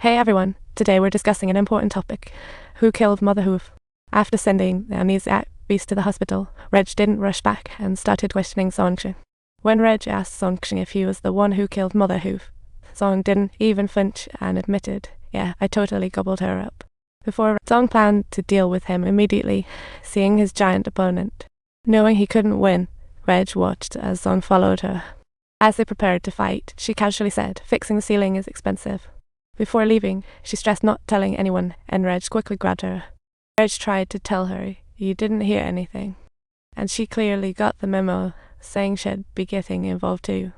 Hey everyone, today we're discussing an important topic. Who killed Mother Hoof? After sending the amnesiac beast to the hospital, Reg didn't rush back and started questioning Zongxiong. When Reg asked Zongxiong if he was the one who killed Mother Hoof, Zong didn't even flinch and admitted, "Yeah, I totally gobbled her up." Before Zong planned to deal with him immediately, seeing his giant opponent. Knowing he couldn't win, Reg watched as Zong followed her. As they prepared to fight, she casually said, "Fixing the ceiling is expensive." Before leaving, she stressed not telling anyone, and Reg quickly grabbed her. Reg tried to tell her, "You didn't hear anything." And she clearly got the memo, saying she'd be getting involved too.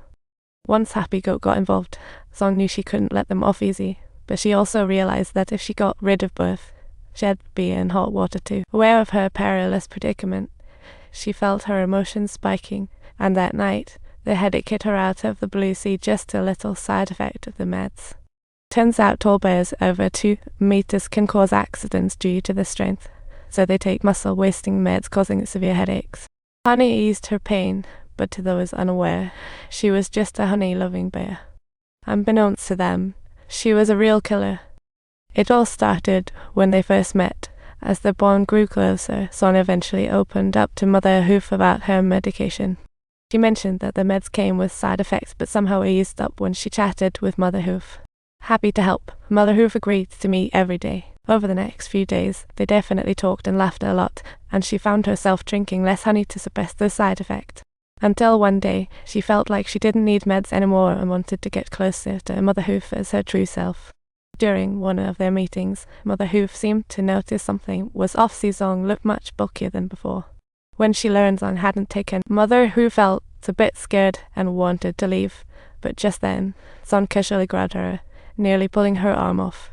Once Happy Goat got involved, Zong knew she couldn't let them off easy, but she also realized that if she got rid of both, she'd be in hot water too. Aware of her perilous predicament, she felt her emotions spiking, and that night, the headache hit her out of the blue sea, just a little side effect of the meds. Turns out tall bears over 2 meters can cause accidents due to their strength, so they take muscle-wasting meds causing severe headaches. Honey eased her pain, but to those unaware, she was just a honey-loving bear. Unbeknownst to them, she was a real killer. It all started when they first met. As their bond grew closer, Son eventually opened up to Mother Hoof about her medication. She mentioned that the meds came with side effects but somehow eased up when she chatted with Mother Hoof. Happy to help, Mother Hoof agreed to meet every day. Over the next few days, they definitely talked and laughed a lot, and she found herself drinking less honey to suppress the side effect. Until one day, she felt like she didn't need meds anymore and wanted to get closer to Mother Hoof as her true self. During one of their meetings, Mother Hoof seemed to notice something was off. Zong looked much bulkier than before. When she learned Zong hadn't taken, Mother Hoof felt a bit scared and wanted to leave, but just then, Zong casually grabbed her, nearly pulling her arm off.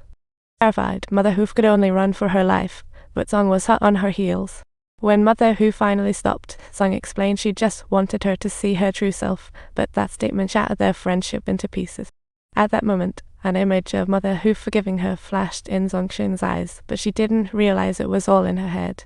Terrified, Mother Hoof could only run for her life, but Zong was hot on her heels. When Mother Hoof finally stopped, Zong explained she just wanted her to see her true self, but that statement shattered their friendship into pieces. At that moment, an image of Mother Hoof forgiving her flashed in Zongxiong's eyes, but she didn't realize it was all in her head.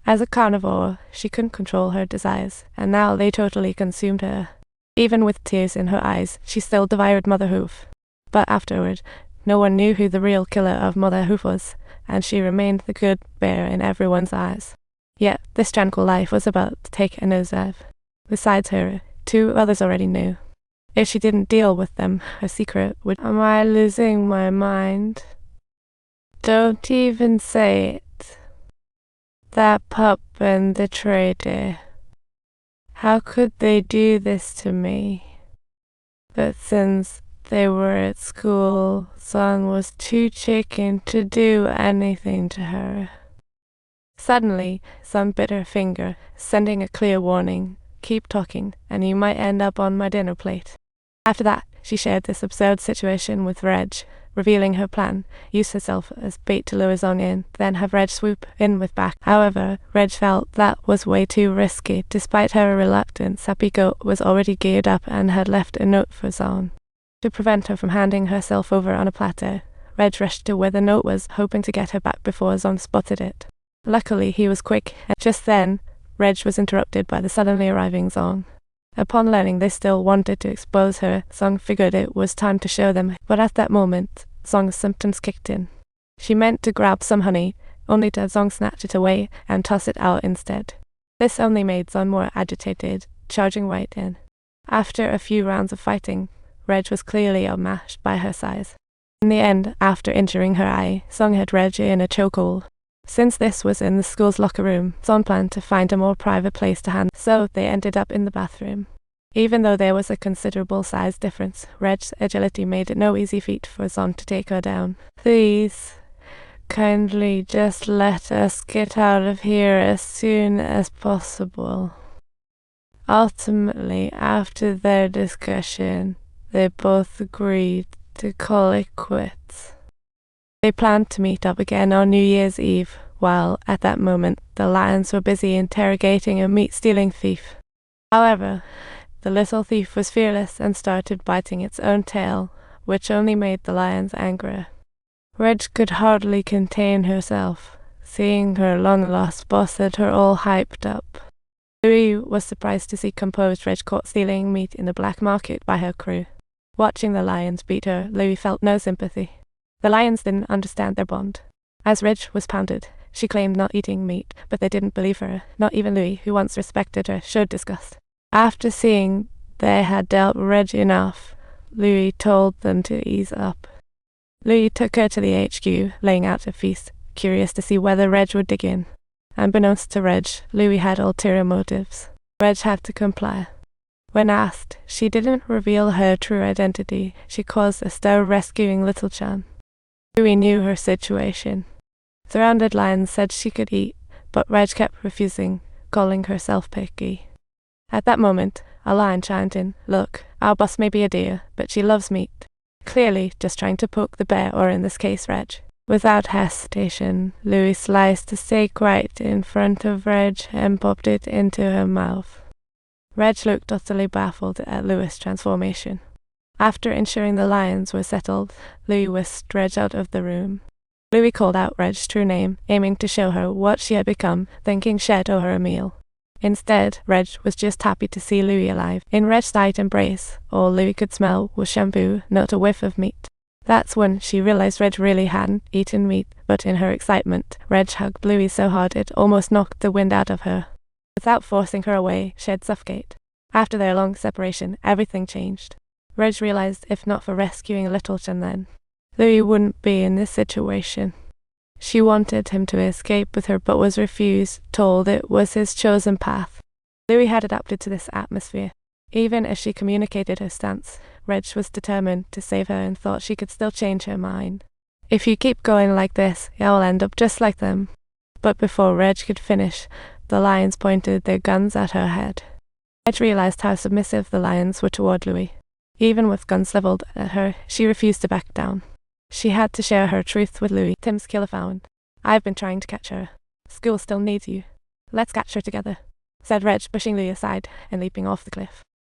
As a carnivore, she couldn't control her desires, and now they totally consumed her. Even with tears in her eyes, she still devoured Mother Hoof. But afterward, no one knew who the real killer of Mother Hoof was, and she remained the good bear in everyone's eyes. Yet, this tranquil life was about to take a nosedive. Besides her, 2 others already knew. If she didn't deal with them, her secret would— Am I losing my mind? Don't even say it. That pup and the trader. How could they do this to me? But since they were at school, Zong was too chicken to do anything to her. Suddenly, Zong bit her finger, sending a clear warning, "Keep talking, and you might end up on my dinner plate." After that, she shared this absurd situation with Reg, revealing her plan, use herself as bait to lure Zong in, then have Reg swoop in with back. However, Reg felt that was way too risky. Despite her reluctance, Happy Goat was already geared up and had left a note for Zong. To prevent her from handing herself over on a platter, Reg rushed to where the note was, hoping to get her back before Zong spotted it. Luckily, he was quick, and just then, Reg was interrupted by the suddenly arriving Zong. Upon learning they still wanted to expose her, Zong figured it was time to show them, but at that moment, Zong's symptoms kicked in. She meant to grab some honey, only to have Zong snatch it away and toss it out instead. This only made Zong more agitated, charging right in. After a few rounds of fighting, Reg was clearly outmatched by her size. In the end, after injuring her eye, Zong had Reg in a chokehold. Since this was in the school's locker room, Zong planned to find a more private place to hand, so they ended up in the bathroom. Even though there was a considerable size difference, Reg's agility made it no easy feat for Zong to take her down. "Please, kindly just let us get out of here as soon as possible." Ultimately, after their discussion, they both agreed to call it quits. They planned to meet up again on New Year's Eve, while, at that moment, the lions were busy interrogating a meat-stealing thief. However, the little thief was fearless and started biting its own tail, which only made the lions angrier. Reg could hardly contain herself. Seeing her long-lost boss had her all hyped up. Louis was surprised to see composed Reg caught stealing meat in the black market by her crew. Watching the lions beat her, Louis felt no sympathy. The lions didn't understand their bond. As Reg was pounded, she claimed not eating meat, but they didn't believe her. Not even Louis, who once respected her, showed disgust. After seeing they had dealt Reg enough, Louis told them to ease up. Louis took her to the HQ, laying out a feast, curious to see whether Reg would dig in. Unbeknownst to Reg, Louis had ulterior motives. Reg had to comply. When asked, she didn't reveal her true identity. She caused a stir rescuing little Chan. Louis knew her situation. Surrounded lions said she could eat, but Reg kept refusing, calling herself picky. At that moment, a lion chimed in, "Look, our boss may be a deer, but she loves meat." Clearly, just trying to poke the bear, or in this case, Reg. Without hesitation, Louis sliced a steak right in front of Reg and popped it into her mouth. Reg looked utterly baffled at Louis' transformation. After ensuring the lions were settled, Louis whisked Reg out of the room. Louis called out Reg's true name, aiming to show her what she had become, thinking she'd owe her a meal. Instead, Reg was just happy to see Louis alive. In Reg's tight embrace, all Louis could smell was shampoo, not a whiff of meat. That's when she realized Reg really hadn't eaten meat, but in her excitement, Reg hugged Louis so hard it almost knocked the wind out of her. Without forcing her away, she'd suffocate. After their long separation, everything changed. Reg realized if not for rescuing Little Chen then, Louis wouldn't be in this situation. She wanted him to escape with her but was refused, told it was his chosen path. Louis had adapted to this atmosphere. Even as she communicated her stance, Reg was determined to save her and thought she could still change her mind. "If you keep going like this, you'll end up just like them." But before Reg could finish, the lions pointed their guns at her head. Reg realized how submissive the lions were toward Louis. Even with guns leveled at her, she refused to back down. She had to share her truth with Louis. "Tim's killer found. I've been trying to catch her. School still needs you. Let's catch her together," said Reg, pushing Louis aside and leaping off the cliff.